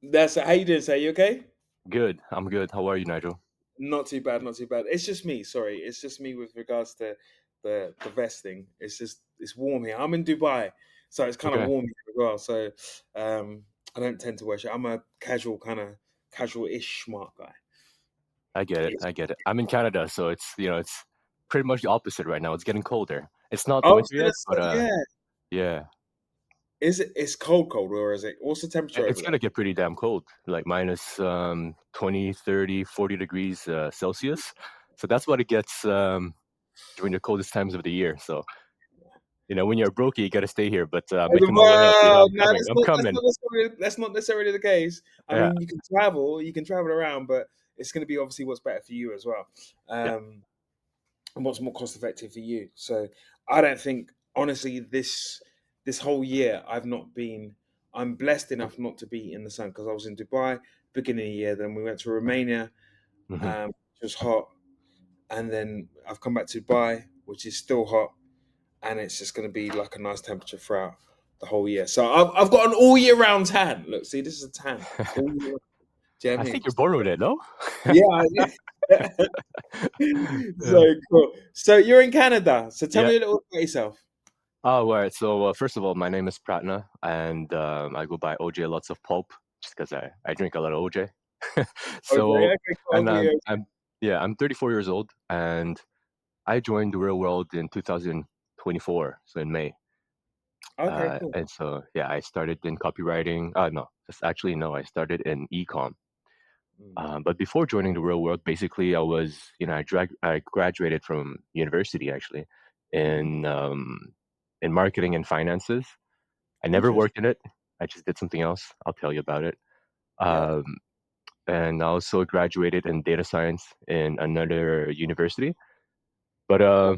That's how you doing, sir? You okay? Good. I'm good. How are you, Nigel? Not too bad, not too bad. It's just me. Sorry, it's just me with regards to the vesting. It's warm here. I'm in Dubai, so it's kind of Okay. warm here as well. So I don't tend to wear shirt. I'm a casual kind of casual-ish smart guy. I get it. I get it. I'm in Canada, so it's pretty much the opposite right now. It's getting colder. It's not I was winter gonna yet, but say, yeah. yeah, Is it? It's cold, or is it? What's the temperature it's over there? gonna get pretty damn cold, like minus 20, 30, 40 degrees Celsius. So that's what it gets during the coldest times of the year. So, when you're broke, you got to stay here, but making my way up, Well, I'm no, coming. I'm coming. that's not necessarily the case. I Yeah. mean, you can travel around, but it's going to be obviously what's better for you as well, Yeah. and what's more cost effective for you. So, I don't think honestly this whole year I've not been. I'm blessed enough not to be in the sun because I was in Dubai beginning of the year. Then we went to Romania, Hmm. which was hot, and then I've come back to Dubai, which is still hot, and it's just going to be like a nice temperature throughout the whole year. So I've got an all year round tan. Look, see, this is a tan all year round. Do you know I what I think mean? you're born with it, no? Yeah, yeah. Yeah. So cool. So you're in Canada. So tell Yeah. me a little about yourself. Oh, right. So, first of all, my name is Prathna, and I go by OJ Lots of Pulp, just because I drink a lot of OJ. Okay, So, okay, cool. and Okay, I'm 34 years old, and I joined the real world in 2024, so in May. okay, cool. And so, yeah, I started in copywriting. No, just actually no, I started in ecom. Mm, But before joining the real world, basically, I graduated from university actually mhm. in marketing and finances. I never Interesting. worked in it. I just did something else. I'll tell you about it. Yeah. Um, and I also graduated in data science in another university. But Wow.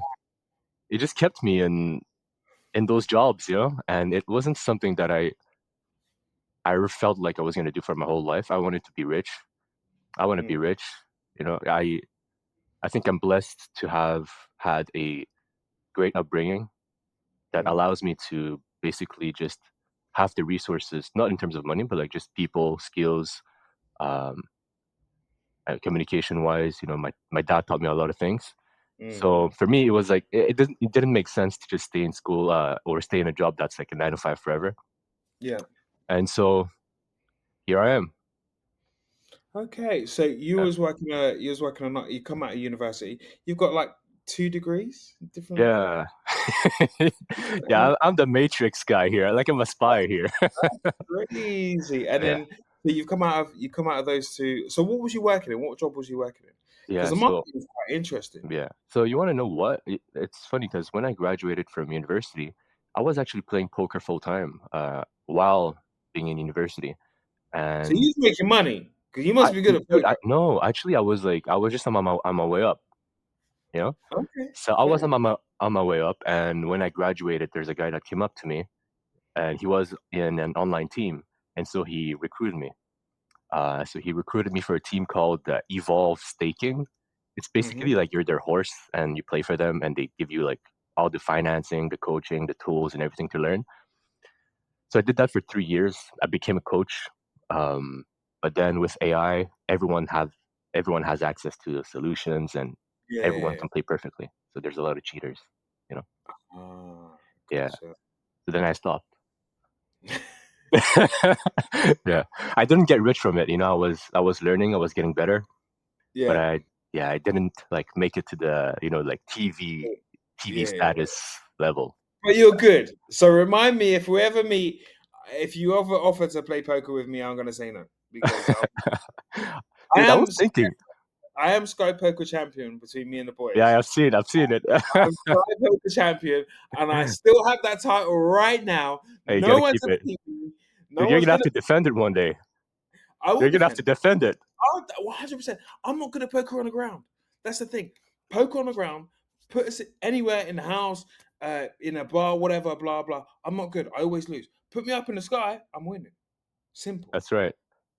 it just kept me in those jobs, And it wasn't something that I ever felt like I was going to do for my whole life. I wanted to be rich. I want to be Mm, rich. You know, I think I'm blessed to have had a great upbringing that mm, allows me to basically just have the resources, not in terms of money, but like just people, skills, um, communication wise. My dad taught me a lot of things. mm. So for me, it was like it didn't make sense to just stay in school or stay in a job that's like a 9 to 5 forever. Yeah. And so here I am. Okay. So Yeah, you was working on you come out of university. You've got like two degrees, different. yeah, yeah. I'm the Matrix guy here. Like I'm a spy here. Crazy. And Yeah, then so you come out of those two. So what was you working in? What job was you working in? Because yeah. the So market is quite interesting. yeah. So you want to know what? It's funny because when I graduated from university, I was actually playing poker full time while being in university, So and you was making money because you must be good at dude, poker. no, actually, I was just on my way up, you know. Okay, So I was fair. on my way up, and when I graduated, there's a guy that came up to me, and he was in an online team, and so he recruited me. So he recruited me for a team called Evolve Staking. It's Hmm. basically like you're their horse, and you play for them, and they give you like all the financing, the coaching, the tools, and everything to learn. So I did that for 3 years. I became a coach, um, but then with AI, everyone has access to the solutions, and everyone Yeah. can play perfectly. So there's a lot of cheaters, you know. Ah, Yeah. gotcha. So then I stopped. Yeah, I didn't get rich from it. I was learning, I was getting better, but Yeah. I didn't like make it to the like TV Yeah. status level. But you're good. So remind me if we ever meet, if you ever offer to play poker with me, I'm gonna say no because I Dude, I am was thinking. I am Sky Poker champion between me and the Yeah, boys. I've seen it. I'm Sky Poker champion, and I still have that title right now. Hey, you No gotta one's keep gonna it. beat me. No Dude, you're one's gonna have gonna. to defend it one day. I will You're gonna have to defend. defend it. Oh, 100%. I'm not good at poker on the ground. That's the thing. Poker on the ground, put us anywhere in the house, in a bar, whatever, blah blah. I'm not good. I always lose. Put me up in the sky, I'm winning. Simple. That's right.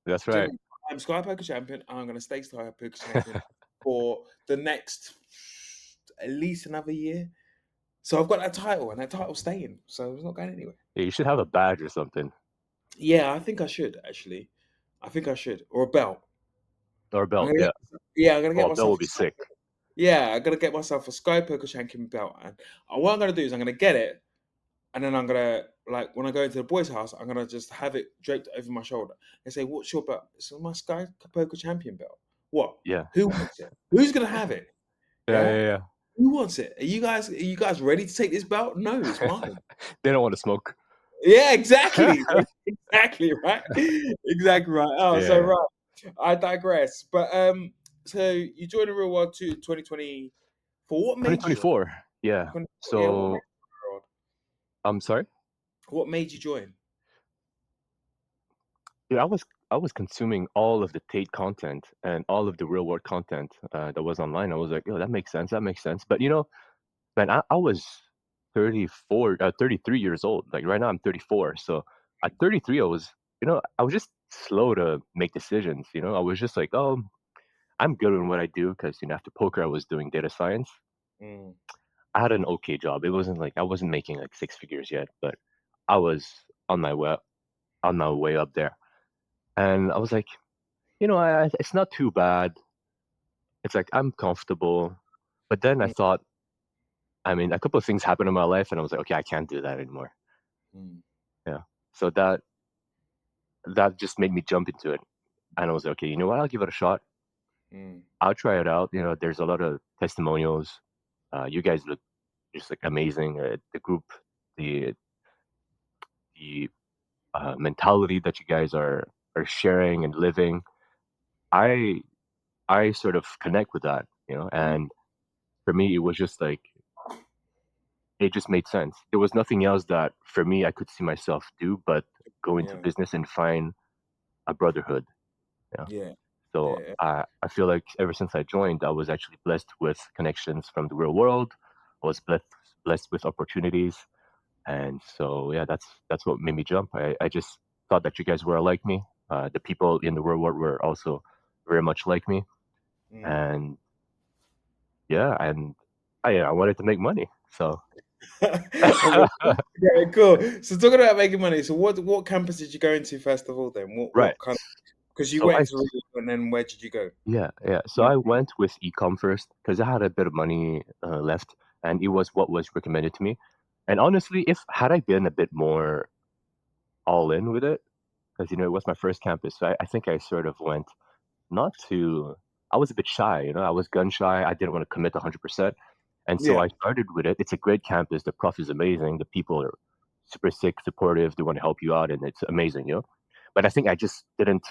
That's Do you know right. what I mean? I'm Sky Poker champion, and I'm going to stay Sky Poker champion for the next at least another year. So I've got that title, and that title's staying. So it's not going anywhere. Yeah, you should have a badge or something. Yeah, I think I should actually. I think I should, or a belt. Or a I'm belt. gonna Yeah. get, yeah, I'm gonna Oh, get a belt myself would be sick. yeah, I'm gonna get myself a Sky Poker Champion belt, and what I'm gonna do is I'm gonna get it, and then I'm gonna like when I go into the boys' house, I'm gonna just have it draped over my shoulder and say, "What's your belt?" It's my Sky Poker Champion belt. What? Yeah. Who wants it? Who's gonna have it? Yeah, Yeah, yeah, yeah. who wants it? Are you guys ready to take this belt? No, it's mine. They don't want to smoke. Yeah, exactly. Exactly right. Exactly right. Oh, so Yeah. right. I digress. But so you joined the real world to 2020 for what made you join? 2024. Yeah. 24, yeah, what made So you join? I'm sorry. What made you join? Yeah, I was consuming all of the Tate content and all of the real world content that was online. I was like, oh, that makes sense. That makes sense. But man, I was 33 years old. Like right now, I'm 34. So at 33, I was just slow to make decisions. I was just like, oh, I'm good in what I do because after poker, I was doing data science. Mm, I had an okay job. It wasn't like I wasn't making like six figures yet, but I was on my way up there. And I was like, it's not too bad. It's like I'm comfortable. But then I mm, thought, I mean, a couple of things happened in my life, and I was like, okay, I can't do that anymore. mm, Yeah. So that just made me jump into it, and I was like, okay, you know what? I'll give it a shot. mm, I'll try it out. There's a lot of testimonials. You guys look just like amazing. The group, the the mentality that you guys are sharing and living. I I sort of connect with that, mm. and for me, it was just like it just made sense. There was nothing else that for me I could see myself do but go into Yeah, business and find a brotherhood. Yeah. yeah, So yeah. I feel like ever since I joined, I was actually blessed with connections from the real world. I was blessed with opportunities, and so yeah, that's what made me jump. I just thought that you guys were like me. The people in the real world were also very much like me, Mm. and yeah, and I wanted to make money. So Okay, yeah, cool. So talking about making money, so what campus did you go into first of all then? right. What kind of, because you So went to Rio and then where did you go? yeah, yeah. So Yeah. I went with ecom first because I had a bit of money left, and it was what was recommended to me. And honestly, if had I been a bit more all in with it, because it was my first campus, so I think I sort of went not too. I was a bit shy, I was gun shy. I didn't want to commit 100%, and so Yeah. I started with it. It's a great campus. The prof is amazing. The people are super sick, supportive. They want to help you out, and it's amazing. But I think I just didn't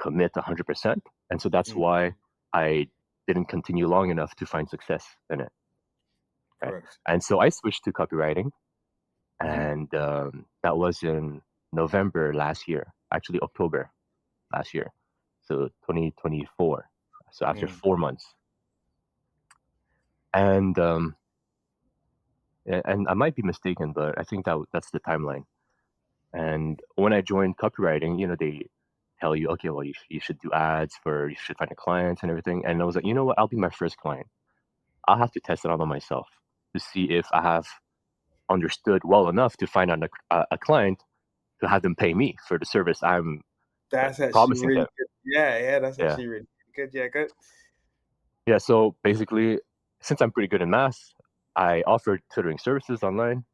commit 100%. And so that's Mm, why I didn't continue long enough to find success in it. Okay. correct. And so I switched to copywriting, Hmm. and that was in November last year, actually October last year. So 2024. So after Mm, 4 months. And and I might be mistaken, but I think that's the timeline. And when I joined copywriting, they tell you, okay, well, you should do ads you should find a clients and everything. And I was like, you know what? I'll be my first client. I'll have to test it out on myself to see if I have understood well enough to find out a client to have them pay me for the service I'm that's actually promising really them. good. Yeah, yeah, that's Yeah. actually really good. Yeah, good. Yeah. So basically, since I'm pretty good in math, I offered tutoring services online.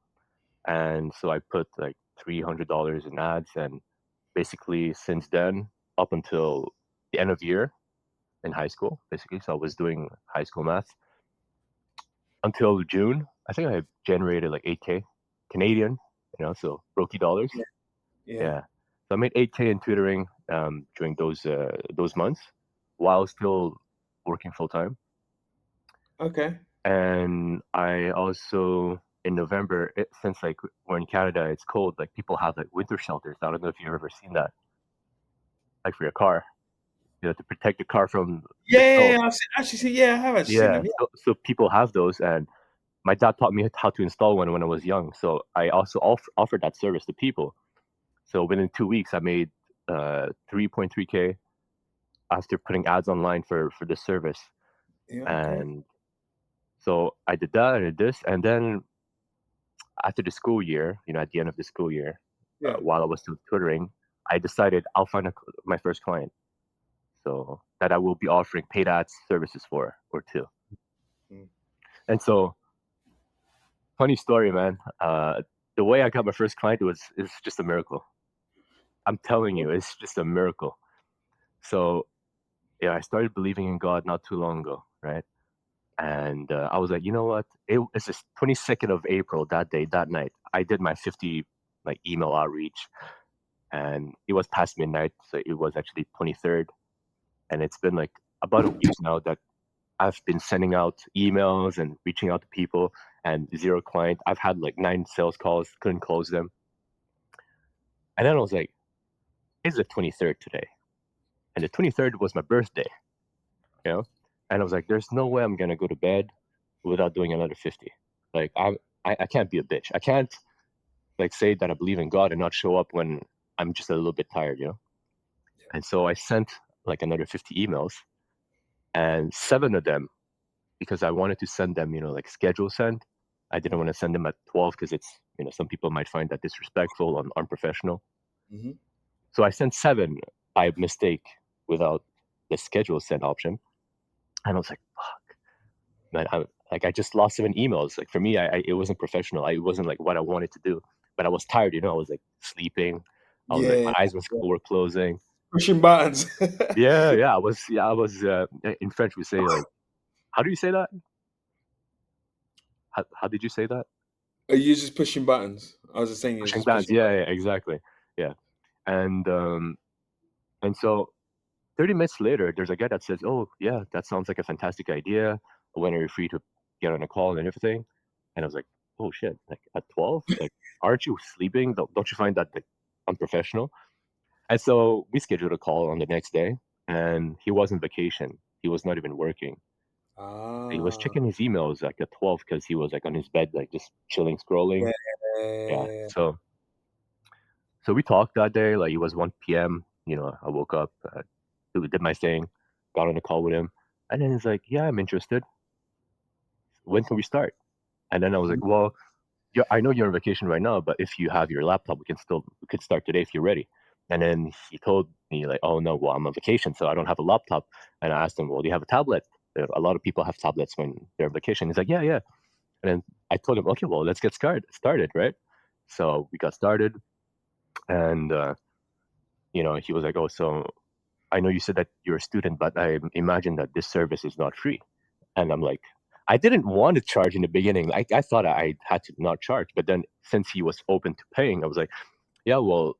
And so I put like $300 in ads. And basically, since then, up until the end of year in high school, basically, so I was doing high school math until June. I think I generated like 8K Canadian, so Roki dollars. Yeah, yeah. Yeah. So I made 8K in tutoring during those months while still working full time. Okay. And I also in November, since like we're in Canada, it's cold. Like people have like winter shelters. I don't know if you've ever seen that, like for your car, to protect the car from Yeah, the yeah, snow. yeah. Actually seen, yeah, I have actually seen Yeah. them. So people have those, and my dad taught me how to install one when I was young. So I also offered that service to people. So within 2 weeks, I made 3.3K after putting ads online for this service. Yeah, yeah. Okay. And so I did that, I did this, and then after the school year, at the end of the school year, Yeah. while I was still tutoring, I decided I'll find my first client, so that I will be offering paid ads services for or two. Mm. And so, funny story, man. The way I got my first client was is just a miracle. I'm telling you, it's just a miracle. So yeah, I started believing in God not too long ago, right? And I was like, you know what? It's just 22nd of April that day, that night. I did my 50 like email outreach, and it was past midnight, so it was actually 23rd, and it's been like about a week now that I've been sending out emails and reaching out to people, and zero client. I've had like 9 sales calls, couldn't close them, and then I was like, it's the 23rd today, and the 23rd was my birthday, you know, and I was like, there's no way I'm gonna go to bed without doing another 50. Like I can't be a bitch. I can't like say that I believe in God and not show up when I'm just a little bit tired, you know? And so I sent like another 50 emails, and 7 of them, because I wanted to send them, like schedule send. I didn't want to send them at 12 because it's, some people might find that disrespectful or unprofessional. Mm-hmm. So I sent 7 by mistake without the schedule send option. And I was like, fuck, man, I just lost 7 emails. Like for me, it wasn't professional. It wasn't like what I wanted to do, but I was tired, I was like sleeping. I was like, Yeah, my eyes yeah. were closing. Pushing buttons. Yeah, I was in French we say like, how do you say that? How did you say that? Are you just pushing buttons? I was just saying you're Pushing just bands. pushing Yeah, buttons. yeah, exactly. Yeah. And and so 30 minutes later, there's a guy that says, "Oh, yeah, that sounds like a fantastic idea. When are you free to get on a call and everything?" And I was like, "Oh shit! Like at 12? Like, aren't you sleeping? Don't you find that like unprofessional?" And so we scheduled a call on the next day, and he was on vacation. He was not even working. He was Ah, checking his emails like at 12 because he was like on his bed, like just chilling, scrolling. Yeah. yeah. So we talked that day. Like it was 1 p.m. I woke up, did my thing, got on a call with him, and then he's like, "Yeah, I'm interested. When can we start?" And then I was Mhm. like, "Well, I know you're on vacation right now, but if you have your laptop, we could start today if you're ready." And then he told me like, "Oh no, well I'm on vacation, so I don't have a laptop." And I asked him, "Well, do you have a tablet?" A lot of people have tablets when they're on vacation. He's like, "Yeah, yeah." And then I told him, "Okay, well let's get started, right?" So we got started, and he was like, "Oh, so I know you said that you're a student, but I imagine that this service is not free." And I'm like, I didn't want to charge in the beginning. I thought I had to not charge. But then since he was open to paying, I was like, yeah, well,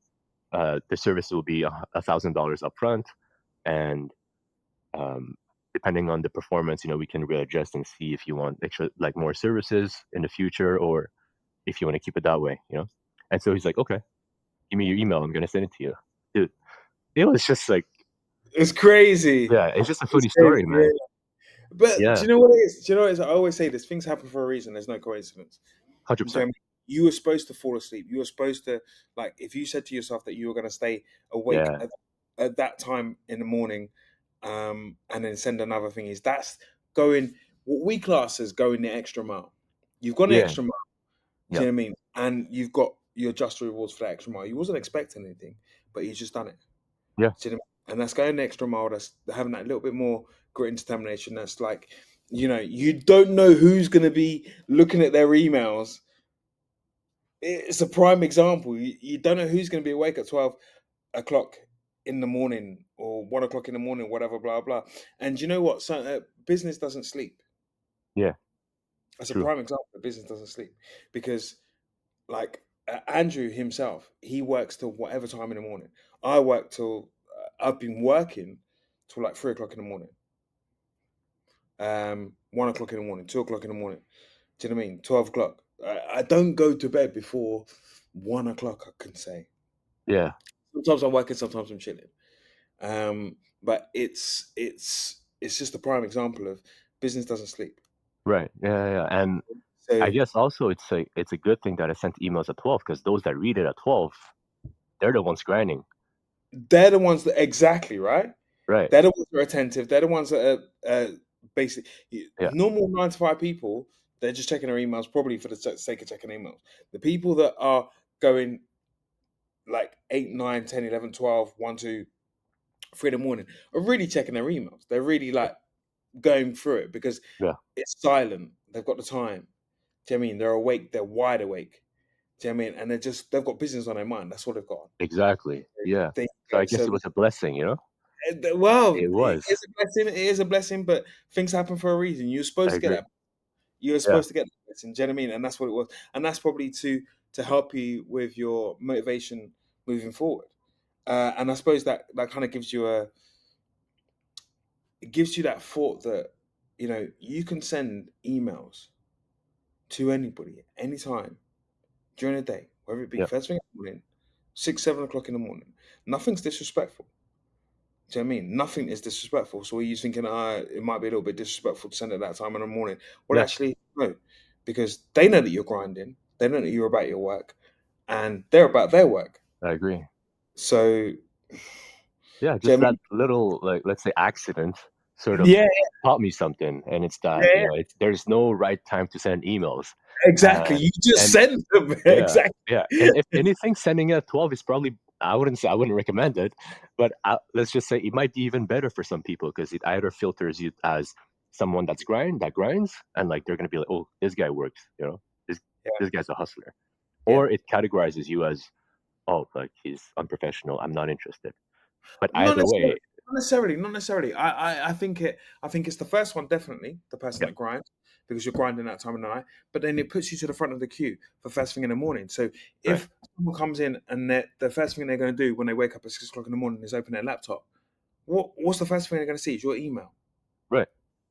the service will be $1,000 upfront. And um, depending on the performance, we can readjust and see if you want extra, like more services in the future or if you want to keep it that way. And so he's like, okay, give me your email. I'm going to send it to you. Dude, it was just like, It's crazy. yeah, it's just a It's funny crazy. story, Yeah. man. But do Yeah, you know what it is? Do you know what it is? I always say this: things happen for a reason. There's no coincidence. Do you know 100%. what I mean? You were supposed to fall asleep. You were supposed to, like, if you said to yourself that you were going to stay awake Yeah, at that time in the morning, and then send another thing, is that's going what we class as going the extra mile. You've gone the yeah, extra mile. Do yeah, you know what I mean? And you've got your just rewards for that extra mile. You wasn't expecting anything, but you just done it. yeah, Do you know what I mean? And that's going the extra mile. That's having that little bit more grit and determination. That's like, you don't know who's going to be looking at their emails. It's a prime example. You don't know who's going to be awake at 12 o'clock in the morning or 1 o'clock in the morning, whatever, blah, blah. And you know what? So, business doesn't sleep. yeah. That's a True. prime example of business doesn't sleep because, like, Andrew himself, he works till whatever time in the morning. I work till, I've been working till like 3 o'clock in the morning. 1 o'clock in the morning, 2 o'clock in the morning. Do you know what I mean? 12 o'clock. I don't go to bed before 1 o'clock. I can say. Yeah. Sometimes I'm working, sometimes I'm chilling. But it's just a prime example of business doesn't sleep. Right. Yeah, yeah, yeah. And I So guess also it's a good thing that I sent emails at 12 because those that read it at 12, they're the ones grinding. they're the ones that exactly right. Right. They're the ones that are attentive. They're the ones that are basically Yeah. normal 9 to 5 people. They're just checking their emails, probably for the sake of checking emails. The people that are going like 8, 9, 10, 11, 12, 1, 2, 3 in the morning are really checking their emails. They're really like going through it because Yeah, it's silent. They've got the time. Do you know what I mean? They're awake. They're wide awake. Do you know what I mean? And they've got business on their mind. That's all they've got. exactly. Yeah. They, So I guess so it was a blessing, you know? well, It it was. is a blessing. It is a blessing, but things happen for a reason. You're I supposed to get agree. that. You're Yeah. supposed to get that blessing. Do you know what I mean? And that's what it was. And that's probably to help you with your motivation moving forward. And I suppose that kind of gives you that thought that you can send emails to anybody anytime during the day, whether it be Yeah. first thing in the morning, 6, 7 o'clock in the morning. Nothing's disrespectful. Do you know what I mean? Nothing is disrespectful. So are you thinking, it might be a little bit disrespectful to send at that time in the morning? Well, Yeah. actually, no, because they know that you're grinding. They know that you're about your work, and they're about their work. I agree. So, Yeah, do you just know what that little, like, let's say, accident I sort mean? of Yeah, taught me something, and it's that, yeah, there's no right time to send emails. exactly. And You just and send them. yeah, Exactly. yeah. And if anything, sending it at 12 is probably, I wouldn't recommend it, but let's just say it might be even better for some people because it either filters you as someone that grinds, and like they're gonna be like, oh, this guy works, this Yeah, this guy's a hustler, yeah. or it categorizes you as, oh, like he's unprofessional, I'm not interested. But Not either necessarily. way, Not necessarily. Not necessarily. I think it. I think it's the first one definitely the person yeah, that grinds because you're grinding that time of night. But then it puts you to the front of the queue for first thing in the morning. So right, if someone comes in and the first thing they're going to do when they wake up at 6 o'clock in the morning is open their laptop, what's the first thing they're going to see? Is your email. right,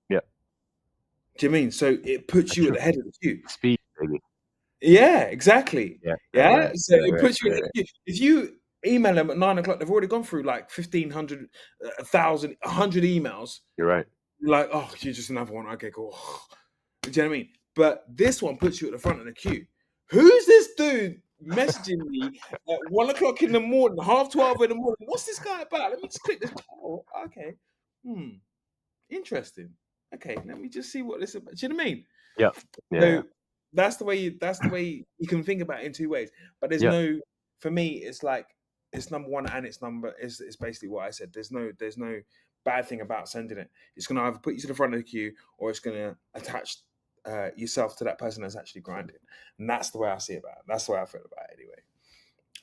yeah, Do you mean? So it puts you at true. the head of the queue. Speed, baby. Yeah, exactly. Yeah, Yeah. right, So right, it right, puts you right, at right. the queue. If you email them at 9 o'clock, they've already gone through like 1,500, 1,000, 100 emails. You're right. Like, oh, you're just another one. Okay, cool. Do you know what I mean? But this one puts you at the front of the queue. Who's this dude messaging me at 1 o'clock in the morning, half 12 in the morning? What's this guy about? Let me just click this. Oh, okay. Hmm. Interesting. Okay, let me just see what this is about. Do you know what I mean? Yeah, yeah, yeah, So that's the way you can think about it in two ways. But there's yeah. no for me, it's like it's number one and it's number is basically what I said. There's no bad thing about sending it. It's gonna either put you to the front of the queue or it's gonna attach yourself to that person that's actually grinding. And that's the way I see it about it. That's the way I feel about it anyway.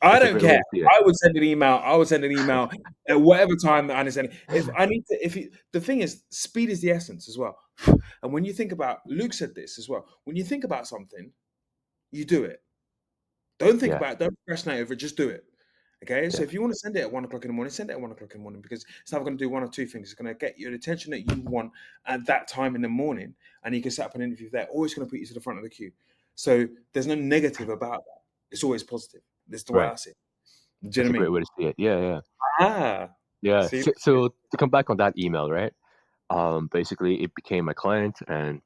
I It's a don't great way care. to see it. I would send an email. I would send an email at whatever time that I need to send it. If I need to, the thing is, speed is the essence as well. And when you think about, Luke said this as well. When you think about something, you do it. Don't think Yeah, about it. Don't procrastinate over it. Just do it. Okay. yeah, So if you want to send it at 1 o'clock in the morning, send it at 1 o'clock in the morning because it's either going to do one or two things. It's going to get you the attention that you want at that time in the morning, and you can set up an interview there, or it's going to put you to the front of the queue. So there's no negative about that. It's always positive. This is the way right. I see it. Do you That's know a what I great mean? way to see it. Yeah, yeah, Ah, yeah. see, So to come back on that email, right? Basically, it became my client, and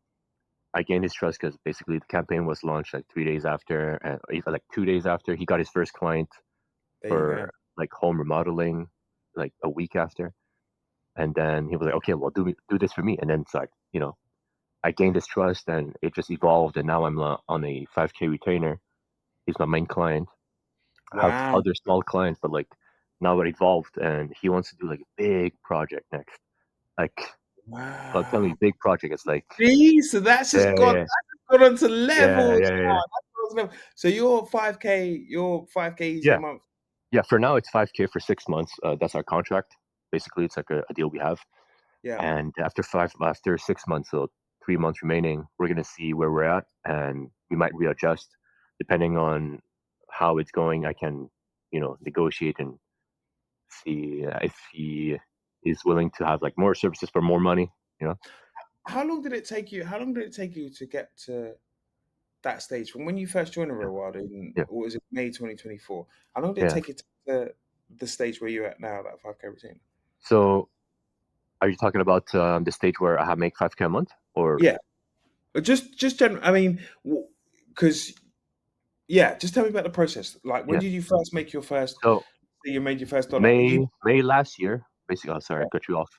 I gained his trust because basically the campaign was launched like 3 days after, and even like 2 days after. He got his first client there you for go. like home remodeling, like a week after, and then he was like, "Okay, well, do this for me." And then it's like, I gained his trust, and it just evolved, and now I'm on a 5K retainer. He's my main client. I have Wow, other small clients, but like now it evolved, and he wants to do like a big project next. Like, but tell me, wow. big project. It's like, See, so yeah, yeah, that's gone on to yeah, levels. yeah, yeah, Oh, that's gone on to level. So your 5K easy a yeah. month. Yeah, for now it's 5K for 6 months. That's our contract. Basically, it's like a deal we have. Yeah. And after 6 months, so 3 months remaining, we're gonna see where we're at, and we might readjust depending on how it's going. I can, negotiate and see if he is willing to have like more services for more money. You know, How long did it take you? How long did it take you to get to that stage from when you first joined the yeah, real world in yeah, what was it, May 2024? How long did it yeah. take you to the stage where you're at now, that 5K routine? So, are you talking about the stage where I have make 5K a month, or Yeah, but just general. I mean, because yeah, just tell me about the process. Like, when yeah? did you first make your first? So You made your first dollar. You May last year, basically. Oh, sorry, I cut you off.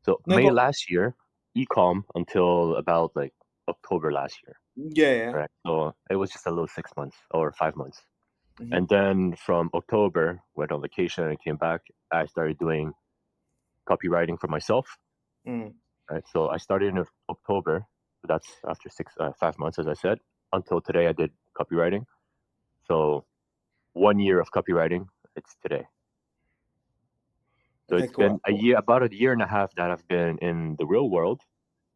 So no May go. last year, ecom until about like October last year. Yeah, yeah. Correct. So it was just a little 6 months or 5 months. And then from October, went on vacation and came back, I started doing copywriting for myself. Mm. Right. So I started in October. So that's after 5 months, as I said. Until today, I did copywriting. So 1 year of copywriting. It's today. So Okay, it's cool. been a year, about a year and a half that I've been in the real world.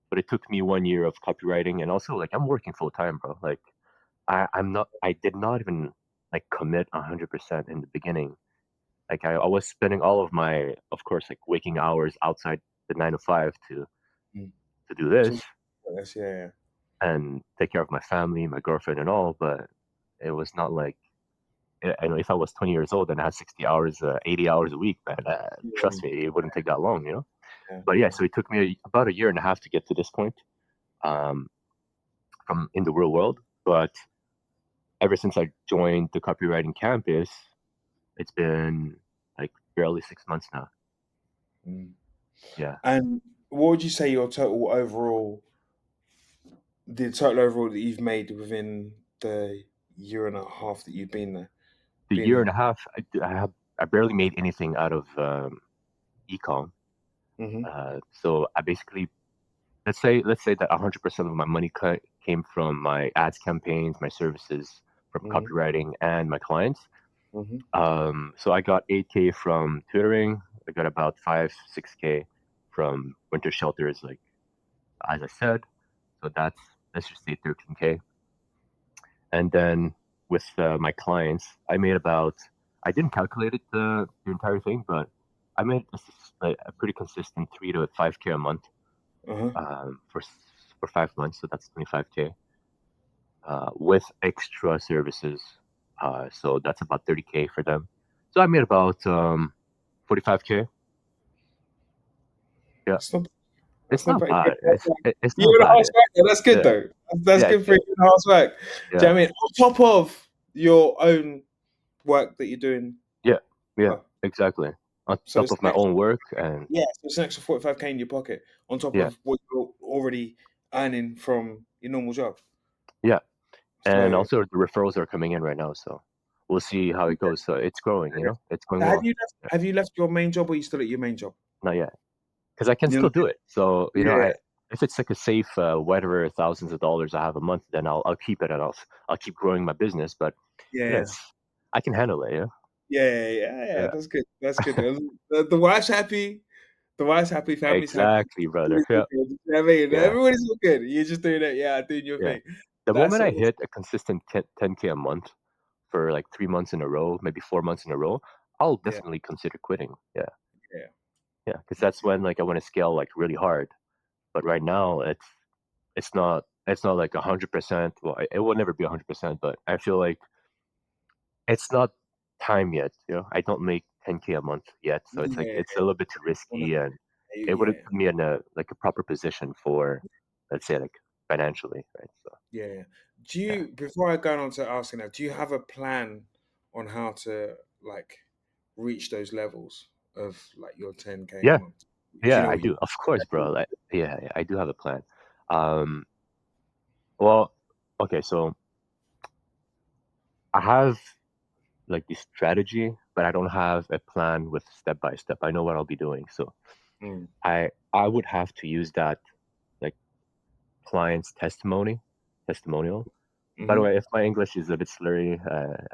But it took me 1 year of copywriting, and also like I'm working full time, bro. Like I'm not. I did not even like commit 100% in the beginning. Like I was spending all of my, of course, like waking hours outside the 9 to 5 Mm. to do this So, yes, yeah, yeah. and take care of my family, my girlfriend, and all. But it was not like, I know if I was 20 years old and I had 60 hours, 80 hours a week, man, Yeah, trust me, it wouldn't take that long, you know? yeah, But yeah, yeah. so it took me about a year and a half to get to this point um, from in the real world. But ever since I joined the copywriting campus, it's been like barely 6 months now. Mm. Yeah. And what would you say your total overall, the total overall that you've made within the year and a half that you've been there, The been year here? and a half, I barely made anything out of ecom. Mm-hmm. So I basically let's say that 100% of my money came from my ads campaigns, my services, from Mm-hmm. copywriting, and my clients. Mm-hmm. So I got 8K from tutoring. I got about 6K from winter shelters, like as I said. So that's let's just say 13K. And then with my clients, I made about I didn't calculate it the entire thing, but I made a pretty consistent 3 to 5K a month Uh-huh. for 5 months. So that's 25K with extra services. So that's about 30K for them. So I made about 45K. Yeah, That's not it's that's not not bad. bad. It's Year not and a bad. half's work, though. That's good Yeah, though. That's yeah, good for a year and a half's work. Do you yeah, know what I mean? On top of your own work that you're doing. yeah, yeah, Oh, exactly. On so top it's of an my extra, own work, and yeah, so it's an extra 45K in your pocket on top yeah, of what you're already earning from your normal job. yeah, and So also the referrals are coming in right now. So we'll see how it goes. So it's growing. You know, it's going have well. you left, Yeah, have you left your main job, or are you still at your main job? not yet. Because I can You're still not- do it. So you know, yeah, I if it's like a safe whatever thousands of dollars I have a month, then I'll keep it and I'll keep growing my business. But yeah, you know, yeah. it's I can handle it. Yeah, Yeah, yeah, yeah. yeah, That's good. That's good. The wife's happy. The wife's happy. Family's happy. exactly, brother. Everybody's all Yeah, good. You know what I mean? yeah, Everybody's all good. You're just doing it. Yeah, doing your yeah. thing. The That's moment I awesome. hit a consistent 10K a month for like 3 months in a row, maybe 4 months in a row, I'll Yeah, definitely consider quitting. Yeah, yeah. yeah, because Makes that's sense. when like I want to scale like really hard. But right now, it's not like 100%. Well, it will never be 100%, but I feel like it's not time yet. You know, I don't make 10K a month yet, so it's like Yeah, it's a little bit too wanna- risky, and it wouldn't yeah, put me in a like a proper position for, let's say, like financially, right? So yeah. Do yeah, you, before I go on to asking that, do you have a plan on how to like reach those levels of like your 10K a yeah, month? Do you yeah. know I what you? do, of course, bro. Yeah, yeah, I do have a plan. Um, well, okay, so I have like this strategy, but I don't have a plan with step by step. I know what I'll be doing, so Mm. I would have to use that like client's testimonial. By the Hmm. way, if my English is a bit slurry,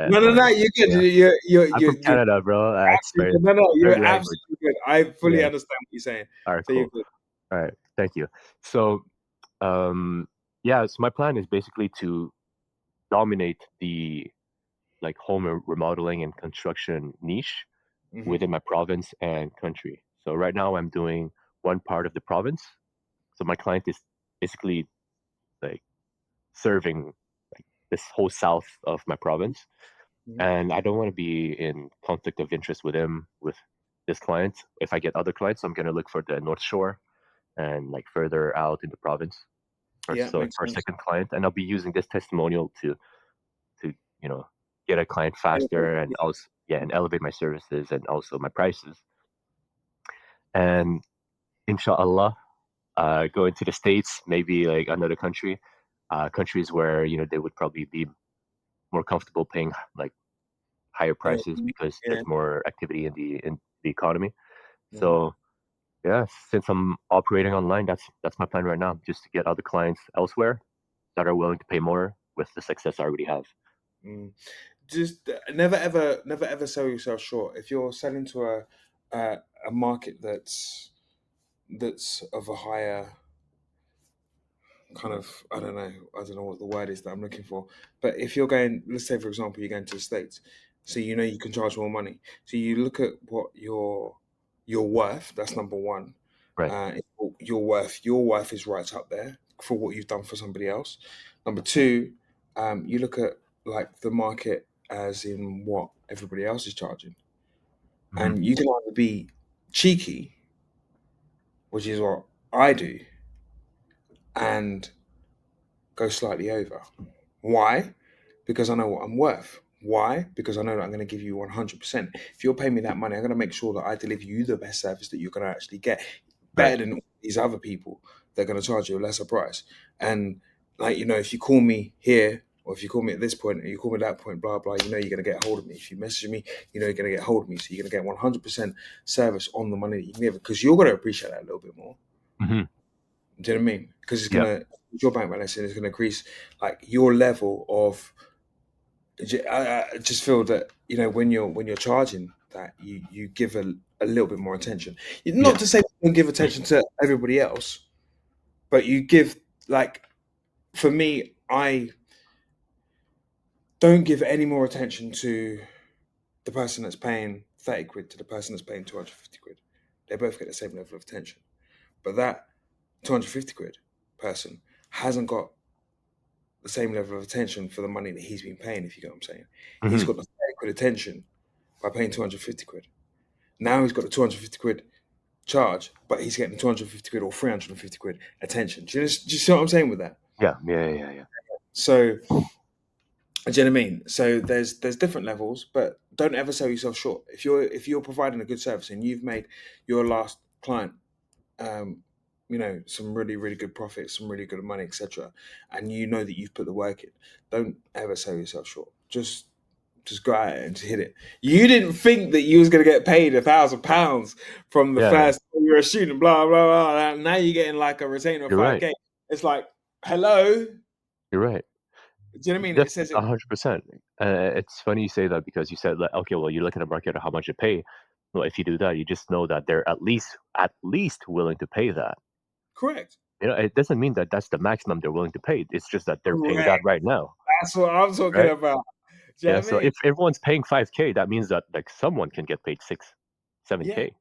No, no, or no. You're good. yeah, I'm from You're Canada, bro. It's my absolutely, no, no. You're third language. absolutely good. I fully Yeah. understand what you're saying. All right. So you're Cool. good. All right. Thank you. So, um, yeah. So my plan is basically to dominate the like home remodeling and construction niche Hmm. within my province and country. So right now I'm doing one part of the province. So my client is basically like serving like this whole south of my province, Hmm. and I don't want to be in conflict of interest with him with this client. If I get other clients, I'm gonna look for the North Shore and like further out in the province for Yeah, so makes for a sense. second client, and I'll be using this testimonial to you know get a client Elevate. faster and also yeah and elevate my services and also my prices. And inshallah, going to the states, maybe like another country, countries where they would probably be more comfortable paying like higher Yeah, prices because yeah, there's more activity in the economy. yeah. So yeah, since I'm operating online, that's my plan right now, just to get other clients elsewhere that are willing to pay more with the success I already have. Mm. Just never ever sell yourself short. If you're selling to a, a market that's of a higher kind of, I don't know what the word is that I'm looking for. But if you're going, let's say for example, you're going to the States, so you know you can charge more money. So you look at what your worth. That's number one. Right. Your worth is right up there for what you've done for somebody else. Number two, you look at like the market as in what everybody else is charging, Hmm. and you can either be cheeky, which is what I do, and go slightly over. Why? Because I know what I'm worth. Why? Because I know that I'm going to give you 100%. If you're paying me that money, I'm going to make sure that I deliver you the best service that you're going to actually get, Right. better than all these other people. They're going to charge you a lesser price. And like if you call me here, or if you call me at this point, or you call me at that point, blah blah, you know you're going to get a hold of me. If you message me, you know you're going to get a hold of me. So you're going to get 100% service on the money that you can give, because you're going to appreciate that a little bit more. Hmm. Do you know what I mean? Because it's Yeah. gonna your bank balance and it's gonna increase like your level of. I just feel that when you're charging that you give a little bit more attention. Not Yeah. to say you don't give attention to everybody else, but you give like for me, I don't give any more attention to the person that's paying 30 quid to the person that's paying 250 quid. They both get the same level of attention, but that 250 quid person hasn't got the same level of attention for the money that he's been paying, if you get what I'm saying. He's Hmm. got the 30 quid attention by paying 250 quid. Now he's got the 250 quid charge, but he's getting 250 quid or 350 quid attention. Do you see what I'm saying with that? Yeah. Yeah. Yeah. Yeah. So, do you know what I mean? So there's different levels, but don't ever sell yourself short. If you're providing a good service and you've made your last client um, some really, really good profits, some really good money, etc. And you know that you've put the work in. Don't ever sell yourself short. Just go out and hit it. You didn't think that you was going to get paid £1,000 from the Yeah. Yeah. first time you were a student, blah blah blah. And now you're getting like a retainer of You're right. 5K. It's like, hello. Do You're right. you know what I mean? It That's says it 100%. It's funny you say that because you said like, okay, well, you look at the market at how much you pay. Well, if you do that, you just know that they're at least willing to pay that. correct. It doesn't mean that that's the maximum they're willing to pay. It's just that they're paying Correct. that right now, That's what I'm talking right? about. Do you know Yeah. what I So mean? if everyone's paying 5K, that means that like someone can get paid six, seven Yeah. k,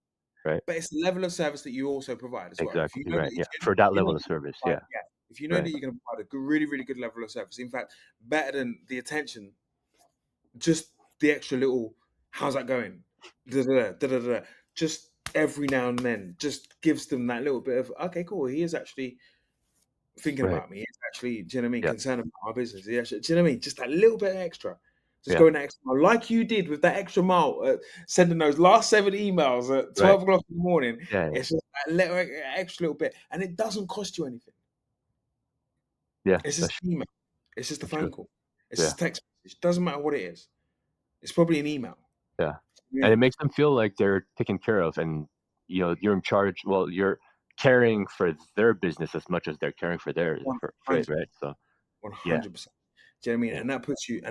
right? But it's the level of service that you also provide as well. If you Exactly know that right. Yeah. For that you know level of that you can service. provide, Yeah. yeah, if you know that Right. you're going to provide a good, really, really good level of service, in fact, better than the attention, just the extra little, how's that going? Da, da, da, da, da, da. Just every now and then, just gives them that little bit of, okay, cool. He is actually thinking Right. about me. He's actually, do you know what I mean? Yeah. Concerned about my business. He actually, do you know what I mean? Just that little bit extra. Just Yeah. going that extra mile, like you did with that extra mile, sending those last 7 emails at Right. 12 o'clock in the morning. Yeah. Yeah. It's just that little extra little bit, and it doesn't cost you anything. Yeah. It's just That's an email. It's just a true. phone call. It's Yeah. just a text message. Doesn't matter what it is. It's probably an email. Yeah. And it Yeah, makes them feel like they're taken care of, and you're in charge. Well, you're caring for their business as much as they're caring for theirs, one for it, hundred, right? So one yeah. hundred percent. Do you know what I mean? Yeah. And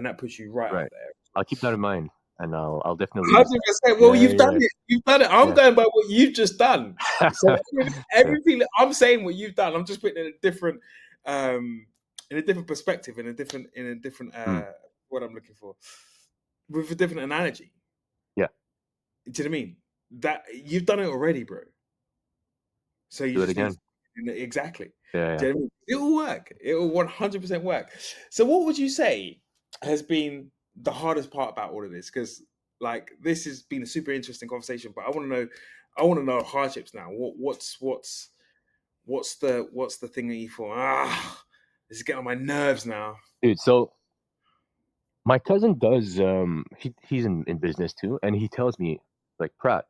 that puts you right up Right. there. I'll keep that in mind, and I'll definitely. 100%. Well, Yeah. you've done Yeah. it. You've done it. I'm Yeah. going by what you've just done. So Yeah. everything that I'm saying, what you've done, I'm just putting it um, in a different perspective, in a different Mm. what I'm looking for, with a different analogy. Yeah. Do you know what I mean? That you've done it already, bro. So you Do it just need again. to, exactly. Yeah. Do Yeah. you know what I mean? It will work. It will 100% work. So, what would you say has been the hardest part about all of this? Because, like, this has been a super interesting conversation, but I want to know hardships now. What's the thing that you thought? This is getting on my nerves now. Dude. So my cousin does. He's in business too, and he tells me like, Pratt,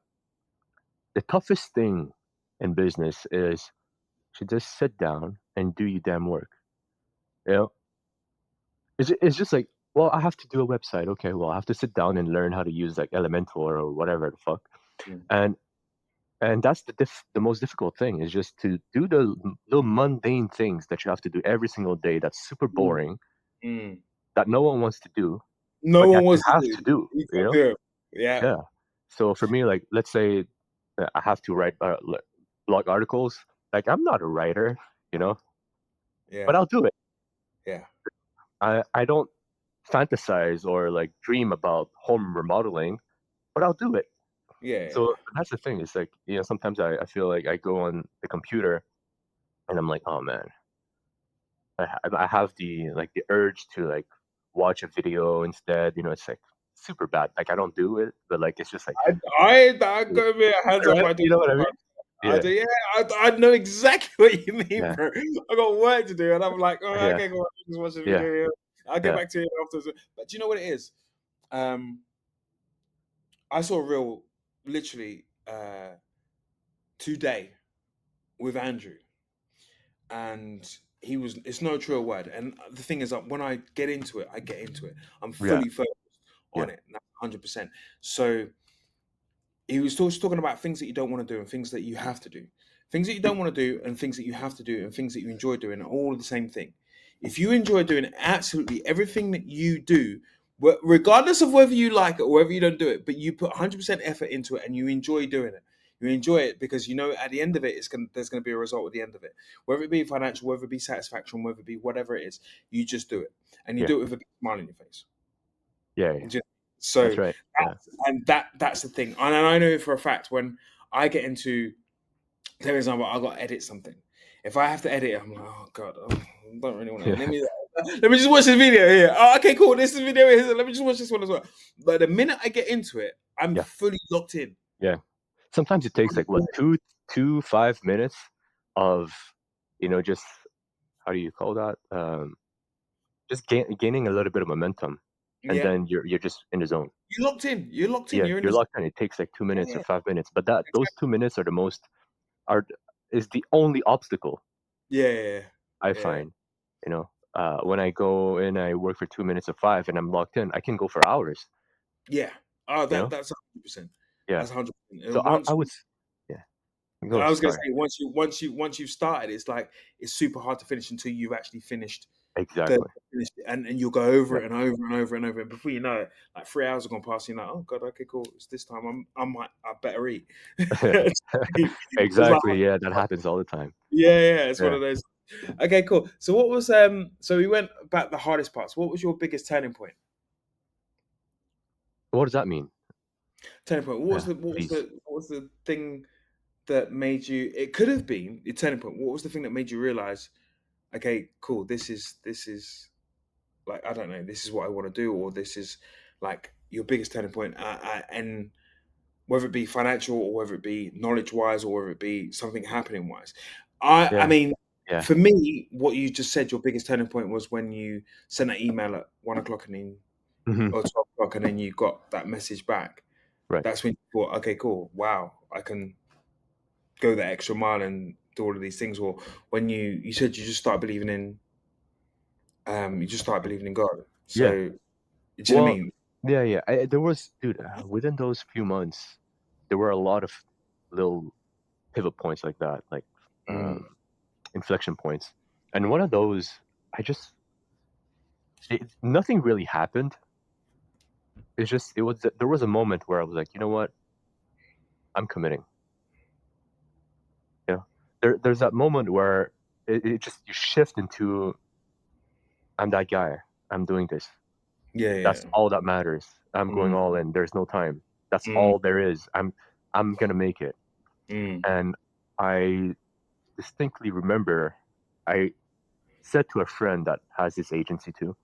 the toughest thing in business is to just sit down and do your damn work. You know, it's just like, well, I have to do a website. Okay, well, I have to sit down and learn how to use like Elementor or whatever the fuck. Mm, And that's the most difficult thing is just to do the little mundane things that you have to do every single day. That's super mm, boring. mm. That no one wants to do, No but one that you wants to have do. to do. You You got know? to do it. Yeah, Yeah. So for me, like, let's say that I have to write blog articles. Like, I'm not a writer, you know, but yeah, I'll do it. yeah, I don't fantasize or like dream about home remodeling, but I'll do it. yeah. So that's the thing. It's like, sometimes I feel like I go on the computer and I'm like, oh man, I have the urge to like watch a video instead. It's like super bad. Like I don't do it, but like it's just like, I yeah, go with hands up. right? I do. You know what I mean? I Yeah, do. Yeah, I know exactly what you mean, yeah, bro. I got work to do, and I'm like, oh, yeah, okay, go on, just watch the yeah, video here. I'll get yeah, back to you after. But do you know what it is? Um, I saw a reel literally today with Andrew, and he was. It's no true word. And the thing is, that when I get into it, I get into it. I'm yeah, fully focused yeah, on it, 100%. So he was talking about things that you don't want to do and things that you have to do. Things that you don't want to do and things that you have to do and things that you enjoy doing are all the same thing. If you enjoy doing absolutely everything that you do, regardless of whether you like it or whether you don't do it, but you put 100% effort into it and you enjoy doing it, you enjoy it because you know at the end of it, there's going to be a result at the end of it. Whether it be financial, whether it be satisfaction, whether it be whatever it is, you just do it. And you yeah, do it with a big smile on your face. yeah, yeah. So That's right. Yeah, that's the thing, and I know for a fact when I get into, for example, I got to edit something. If I have to edit, I'm like, oh god, I don't really want to. yeah, Let me just watch this video here. Oh, okay, cool. This is video here. Let me just watch this one as well. But the minute I get into it, I'm yeah, fully locked in. yeah. Sometimes it takes like what 5 minutes of just how do you call that? Just gaining a little bit of momentum, and Yeah, then you're just in the zone. you're locked in. You're locked in. Yeah, You're in you're this. locked in. It takes like 2 minutes or Yeah, 5 minutes, but those exactly. 2 minutes are the most are is the only obstacle Yeah, I yeah, find. When I go in, I work for 2 minutes or five, and I'm locked in. I can go for hours. yeah. Oh, You know, that's 100%. yeah. That's 100%. So And I once would, yeah. Go. I was gonna Sorry. say once you've started, it's like it's super hard to finish until you've actually finished the Exactly. finished it, and you'll go over Yeah. it and over and over and over. And before you know it, like 3 hours have gone past. And you're like, oh god, okay, cool. It's this time. I better eat. It's like, Exactly. Yeah, that happens all the time. yeah, it's one Yeah. of those. Okay, cool. So what was so we went about the hardest parts. What was your biggest turning point? What does that mean? Turning point. Please. What was the thing that made you? It could have been your turning point. What was the thing that made you realize? Okay, cool. This is like I don't know. This is what I want to do, or this is like your biggest turning point. And whether it be financial, or whether it be knowledge wise, or whether it be something happening wise. I Yeah. mean, Yeah. for me, what you just said, your biggest turning point was when you sent that email at 1 o'clock and then Hmm. or 12 o'clock, and then you got that message back. Right. That's when you thought, okay, cool. Wow, I can go that extra mile and do all of these things. Or when you said you just started believing in you just started believing in God. Yeah. So do you know what I Well, mean? yeah, yeah. There was, dude, within those few months, there were a lot of little pivot points like that, like Mm, um, inflection points. And one of those, nothing really happened. It's just, there was a moment where I was like, you know what? I'm committing. You know, there's that moment where it just, you shift into, I'm that guy. I'm doing this. yeah, yeah. That's all that matters. I'm going Mm, all in. There's no time. That's mm, all there is. I'm gonna make it. mm, And I distinctly remember I said to a friend that has this agency too.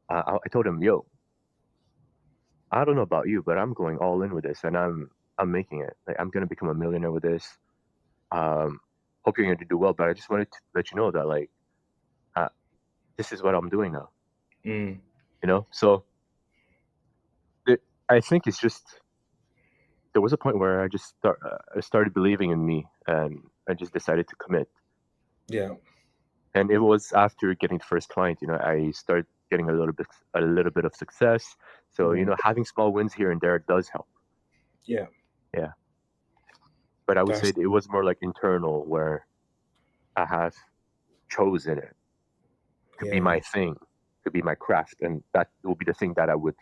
I told him, "Yo, I don't know about you, but I'm going all in with this, and I'm making it. Like, I'm gonna become a millionaire with this. Um, hope you're going to do well. But I just wanted to let you know that like uh, this is what I'm doing now. mm. So it, I think it's just there was a point where I started believing in me, and I just decided to commit. Yeah. And it was after getting the first client. I started getting a little bit of success. So Mm. having small wins here and there does help. Yeah, Yeah, but I would say that's it was more like internal, where I have chosen it to be yeah, my thing, to be my craft, and that will be the thing that I would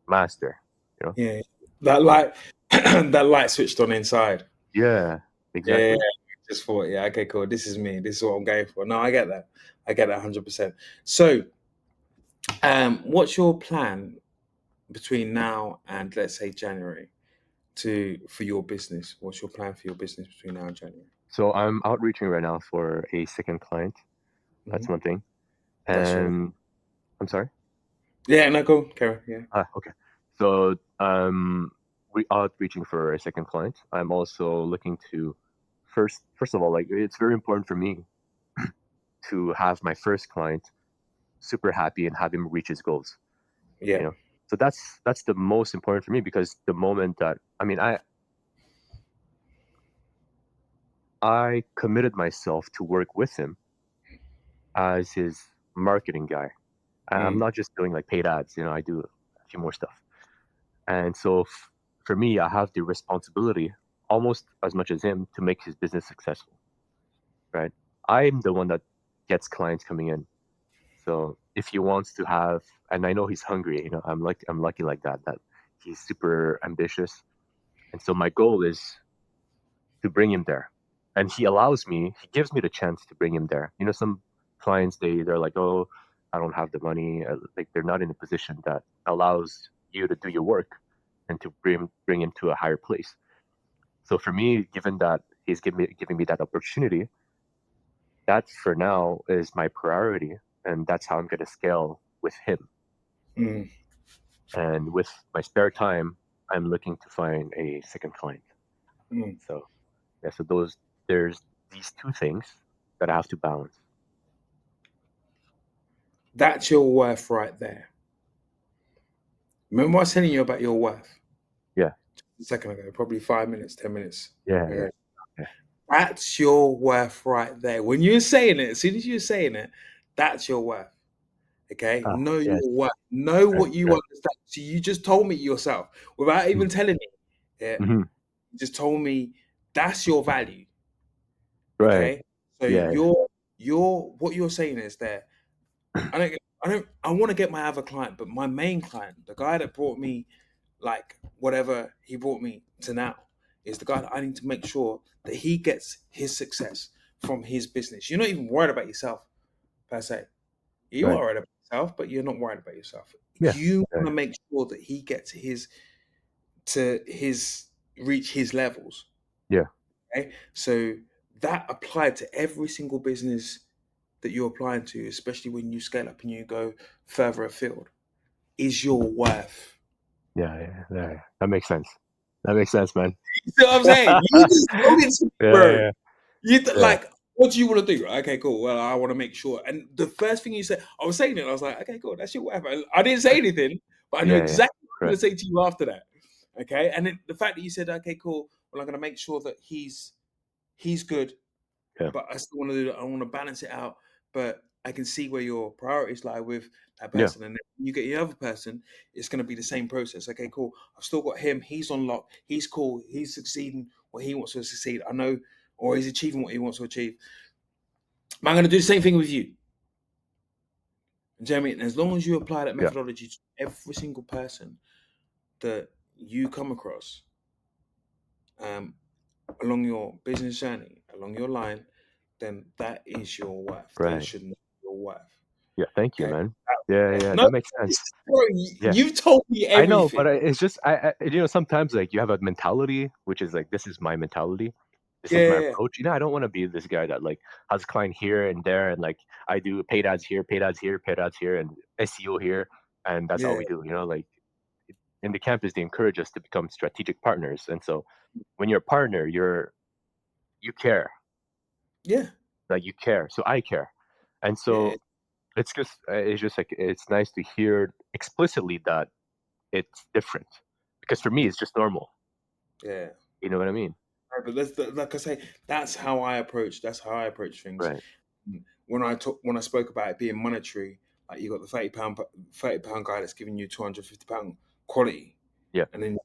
master. You know? yeah. That Yeah, light, that light switched on inside. yeah, Yeah, exactly. just thought, yeah, okay, cool. This is me. This is what I'm going for. No, I get that. I get that 100%. So, what's your plan between now and let's say January for your business? What's your plan for your business between now and January? So I'm outreaching right now for a second client. That's Hmm. one thing. That's your And I'm sorry. yeah. No, go, Karen. Yeah, Okay. So we outreaching for a second client. I'm also looking to first of all, like, it's very important for me to have my first client super happy and have him reach his goals. yeah, You know, so that's the most important for me, because the moment that I committed myself to work with him as his marketing guy. I'm mm, not just doing like paid ads. I do a few more stuff. And so for me, I have the responsibility almost as much as him to make his business successful, right? I'm the one that gets clients coming in. So if he wants to have, and I know he's hungry, I'm lucky like that, that he's super ambitious. And so my goal is to bring him there. And he gives me the chance to bring him there. Some clients, they're like, oh, I don't have the money. Like, they're not in a position that allows you to do your work and to bring him to a higher place. So for me, given that he's giving me that opportunity, that for now is my priority, and that's how I'm going to scale with him. mm, And with my spare time, I'm looking to find a second client. mm. So yeah, so there's these two things that I have to balance. That's your worth right there. Remember I was telling you about your worth Yeah, a second ago, probably 5 minutes, 10 minutes. yeah, yeah, Okay. yeah. That's your worth right there. When you're saying it, as soon as you're saying it, that's your worth. Okay. Ah, Know yes, your worth. Know right, what you right, understand. So you just told me yourself without mm, even telling me. Yeah. hmm, You just told me that's your value. right, Okay. So yeah, yeah, your what you're saying is that I want to get my other client, but my main client, the guy that brought me like whatever he brought me to now, is the guy that I need to make sure that he gets his success from his business. You're not even worried about yourself per se. You are right, worried about yourself, but you're not worried about yourself. yeah, You want yeah, to make sure that he gets his reach his levels. yeah, Okay, so that applied to every single business that you're applying to, especially when you scale up and you go further afield, is your worth. yeah, yeah, yeah. That makes sense. That makes sense, man. You see what I'm saying? You just told it to me, bro. Yeah, yeah, Like, what do you want to do? Okay, cool. Well, I want to make sure. And the first thing you said, I was saying it. I was like, okay, cool. That's your worth. I didn't say anything, but I knew yeah, yeah, exactly what I right, was going to say to you after that. Okay, and then the fact that you said, okay, cool. Well, I'm going to make sure that he's good, yeah, but I still want to do that. I want to balance it out, but I can see where your priorities lie with that yeah, person. And then when you get your other person, it's going to be the same process. Okay, cool. I've still got him. He's on lock. He's cool. He's succeeding what he wants to succeed. I know, or he's achieving what he wants to achieve. I'm going to do the same thing with you, Jeremy. And as long as you apply that yeah, methodology to every single person that you come across um, along your business journey, along your line, then that is your worth. They right. should know your worth. Yeah, thank you, Okay. man. Yeah, Yeah. yeah, No, that makes sense. bro, Yeah. you've told me I know, everything. but it's just sometimes, like, you have a mentality, which is like, this is my mentality, this is my Yeah, approach. I don't want to be this guy that, like, has a client here and there, and like, I do paid ads here, paid ads here, paid ads here, and SEO here, and that's all yeah, we do. Like, in the campus, they encourage us to become strategic partners, and so when you're a partner, you care, yeah, like, you care. So I care, and yeah, so it's just like, it's nice to hear explicitly that it's different, because for me, it's just normal. yeah. You know what I mean? Right, but like I say, that's how I approach. That's how I approach things. Right. When I spoke about it being monetary, Like you got the £30 guy that's giving you £250 quality, Yeah. and then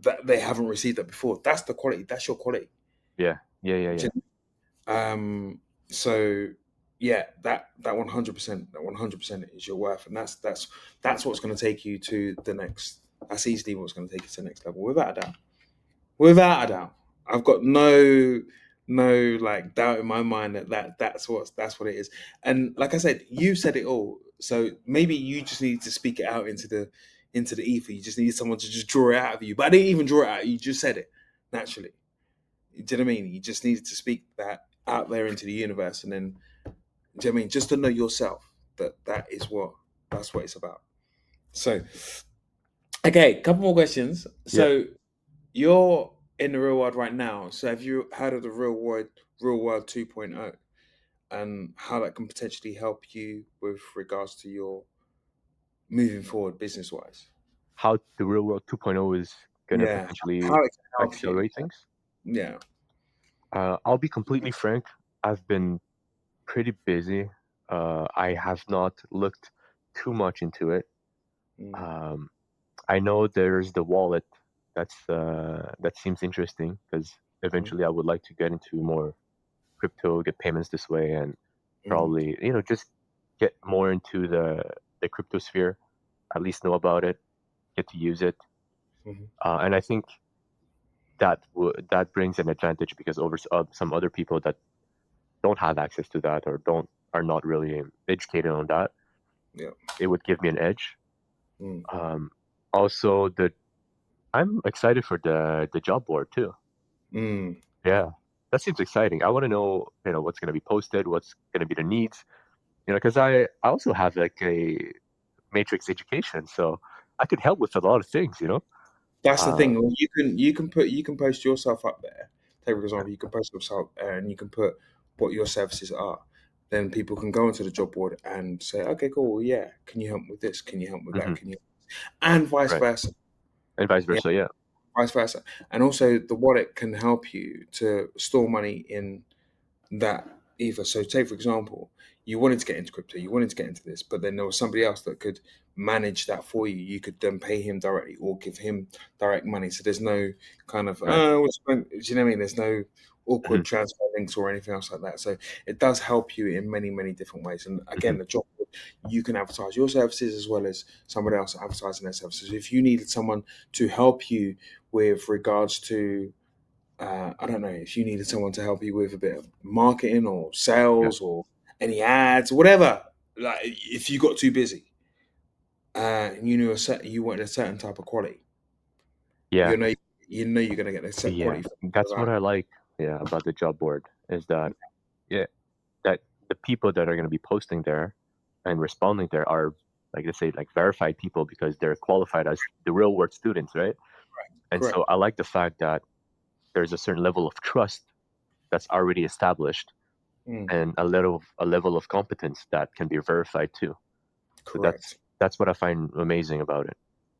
that they haven't received that before. That's the quality. That's your quality. Yeah. Yeah. Yeah. Do Yeah. you- So yeah, that 100%, that 100% is your worth, and that's what's going to take you to the next. That's easily what's going to take you to the next level, without a doubt. Without a doubt, I've got no like doubt in my mind that's what it is. And like I said, you said it all. So maybe you just need to speak it out into the ether. You just need someone to just draw it out of you. But I didn't even draw it out. You just said it naturally. Do you know what I mean? You just needed to speak that out there into the universe, and then do you know what I mean? Just to know yourself that's what it's about. So okay, couple more questions. Yeah. So you're in the real world right now. So have you heard of the real world 2.0 and how that can potentially help you with regards to your moving forward business wise? How the real world 2.0 is gonna Yeah, potentially how it can help you. accelerate things. Yeah. I'll be completely frank. I've been pretty busy. I have not looked too much into it. Mm, Um, I know there's the wallet. That seems interesting because mhm, eventually I would like to get into more crypto, get payments this way, and mm, probably just get more into the crypto sphere. At least know about it, get to use it, mhm. and I think that brings an advantage because over some other people that don't have access to that or don't are not really educated on that, Yeah. it would give me an edge. Mm, Um, Also, I'm excited for the job board too. mm. Yeah, that seems exciting. I want to know, what's going to be posted, what's going to be the needs, because I also have like a matrix education, so I could help with a lot of things. That's the Uh, thing. Well, you can post yourself up there. Take for yeah. example, you can post yourself there, and you can put what your services are. Then people can go into the job board and say, "Okay, cool. Yeah, can you help with this? Can you help with that? Hmm. Can you?" And vice Right, versa. and vice Yeah, versa. Yeah. vice versa. And also, the wallet can help you to store money in that either. So, take for example, you wanted to get into crypto, you wanted to get into this, but then there was somebody else that could manage that for you. You could then pay him directly or give him direct money. So there's no kind of Right. do you know what I mean? There's no Hmm. awkward transfer links or anything else like that. So it does help you in many many different ways. And Hmm. again, the job you can advertise your services as well as somebody else advertising their services. If you needed someone to help you with regards to I don't know if you needed someone to help you with a bit of marketing or Yeah. sales or any ads, whatever. Like if you got too busy and you wanted a certain type of quality, Yeah. you know you're gonna get a set Yeah. quality That's what without. I like. Yeah, about the job board is that, yeah, that the people that are going to be posting there and responding there are, like they say, like verified people because they're qualified as the real world students, right? And so Correct. I like the fact that there's a certain level of trust that's already established Mm, and a level of competence that can be verified too. So that's correct. that's what I find amazing about it.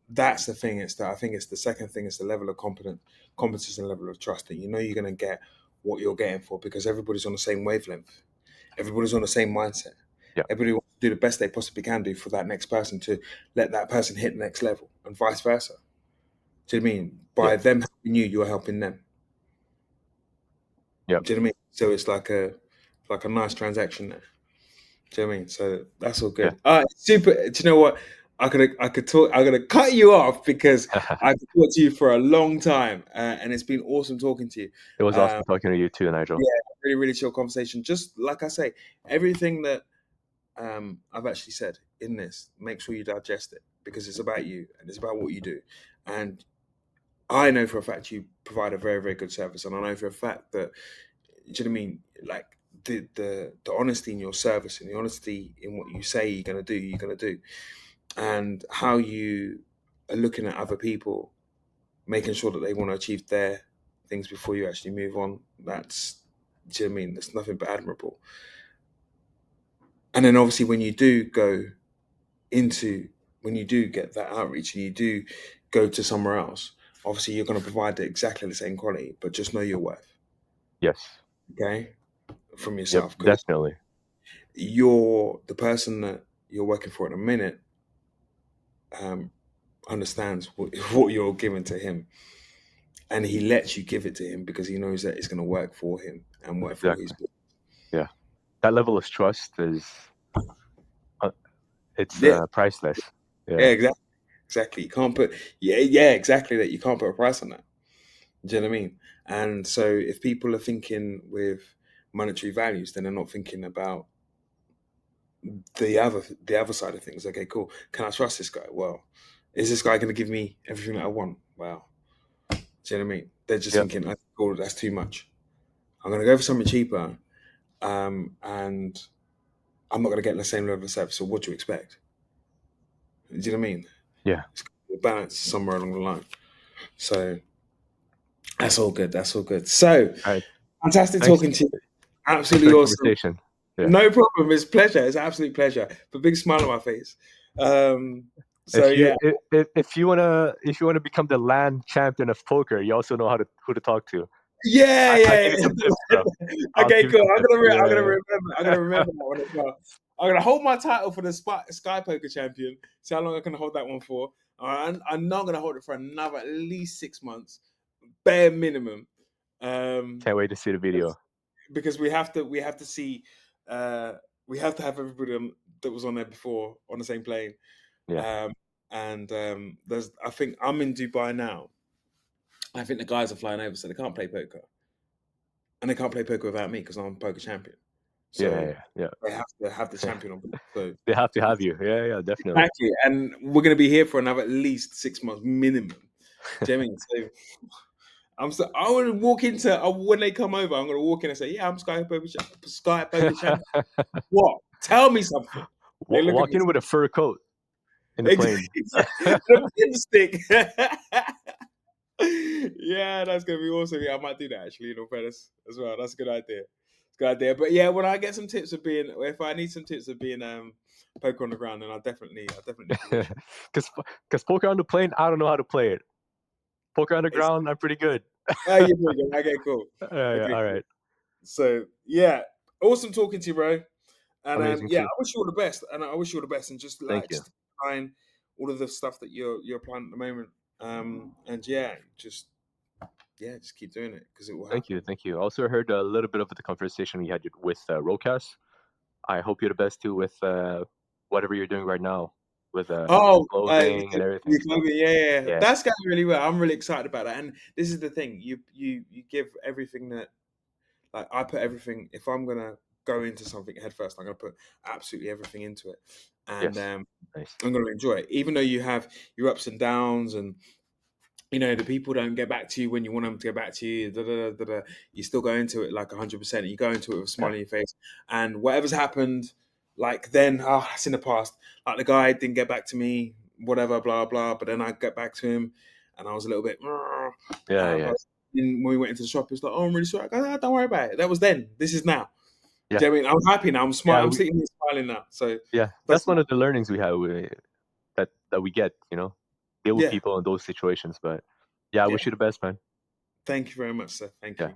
That's the thing. I think it's the second thing. It's the level of competence and level of trust that you know you're gonna get what you're getting for because everybody's on the same wavelength. Everybody's on the same mindset. Yeah. Everybody wants to do the best they possibly can do for that next person to let that person hit the next level and vice versa. Do you know what I mean? Yeah. By them helping you, you're helping them. Yeah. Do you know what I mean? So it's like a nice transaction there. Do you know what I mean? So that's all Yeah. good. Super. Do you know what? I could talk. I'm gonna cut you off because I could talk to you for a long time, and it's been awesome talking to you. It was Um, awesome talking to you too, Nigel. yeah, really, really chill conversation. Just like I say, everything that I've actually said in this, make sure you digest it because it's about you and it's about what you do. And I know for a fact you provide a very, very good service, and I know for a fact that do you know what I mean? Like the honesty in your service and the honesty in what you say you're gonna do, and how you are looking at other people, making sure that they want to achieve their things before you actually move on. That's do you know what I mean? That's nothing but admirable. And then obviously into when you do get that outreach and you do go to somewhere else, obviously you're going to provide exactly the same quality, but just know your worth, Yes. okay, from Yep. yourself because Definitely. you're the person that. you're working for in a minute understands what you're giving to him, and he lets you give it to him because he knows that it's going to work for him and work for his Exactly. business. Yeah. That level of trust is uh, it's Yeah, priceless. yeah, Yeah. exactly. You can't put yeah, exactly that. You can't put a price on that. Do you know what I mean? And so if people are thinking with monetary values, then they're not thinking about the other side of things. Okay, cool. Can I trust this guy? Well, is this guy going to give me everything that I want? Wow. Do you know what I mean? They're just Yep. thinking, oh, that's too much. I'm going to go for something cheaper, and I'm not going to get the same level of service. So what do you expect? Do you know what I mean? Yeah. It's got to be a balance somewhere along the line. So that's all good. That's all good. So All right. fantastic Thanks. talking to you. Thanks for Absolutely the awesome. conversation. Yeah. No problem. It's a pleasure. It's an absolute pleasure. A big smile on my face. So If yeah, if you wanna become the land champion of poker, you also know who to talk to. yeah, I yeah. give you some tips, Yeah. bro. I'll Okay, give you cool. some tips. I'm gonna Yeah. remember. I'm gonna remember that one as well. I'm gonna hold my title for the Sky Poker Champion. See how long I can hold that one for. I know I'm gonna hold it for another at least 6 months, bare minimum. Can't wait to see the video. Because we have to see, uh, we have to have everybody that was on there before on the same plane. Yeah. Um, and I think I'm in Dubai now. I think the guys are flying over, so they can't play poker, and they can't play poker without me because I'm poker champion. Yeah. So Yeah. they have to have the Yeah. champion on board. So They have to have you. Yeah. Yeah. Definitely. exactly, and we're going to be here for another at least 6 months minimum. Do you know what I mean? So I want to walk into when they come over. I'm going to walk in and say, "Yeah, I'm Sky Poker Champion." What? Tell me something. They look at Walk me. in with a fur coat in the plane. Exactly. The pimstick. Yeah, that's gonna be awesome. Yeah, I might do that actually. In all fairness, as well. That's a good idea. It's a good idea. But yeah, when I get some tips of being, if I need some tips of being poker on the ground, then I'll definitely give you a shout. Because poker on the plane, I don't know how to play it. Poker on the It's, ground, I'm pretty good. oh, you're pretty good. Okay, cool. Yeah. Yeah. Okay, All cool. right. So yeah, awesome talking to you, bro. And Amazing yeah, too. I wish you all the best. And I wish you all the best. And Thank you. just applying all of the stuff that you're applying at the moment. And just keep doing it because it will Thank you. happen. Thank you. Also heard a little bit of the conversation we had with Rocas. I hope you're the best too with whatever you're doing right now with Oh, clothing and everything. you So yeah. yeah, That's going really well. I'm really excited about that. And this is the thing: you give everything that, like, I put everything. If I'm gonna go into something head first, I'm gonna put absolutely everything into it, and yes, nice. I'm gonna enjoy it. Even though you have your ups and downs, and the people don't get back to you when you want them to get back to you. You still go into it like 100%. You go into it with a smile Yeah, on your face, and whatever's happened, like then, it's in the past. Like the guy didn't get back to me, whatever, blah blah. But then I get back to him, and I was a little bit. yeah, yeah, But then when we went into the shop, he was like, "Oh, I'm really sorry." I go, "Ah, don't worry about it. That was then. This is now." yeah, Do you know what I mean? I'm happy now. I'm yeah. smiling. I'm sitting here smiling now. So Yeah, that's that's one of the learnings we have that we get. Deal with yeah, people in those situations. But yeah, I yeah. wish you the best, man. Thank you very much, sir. Thank Yeah. you.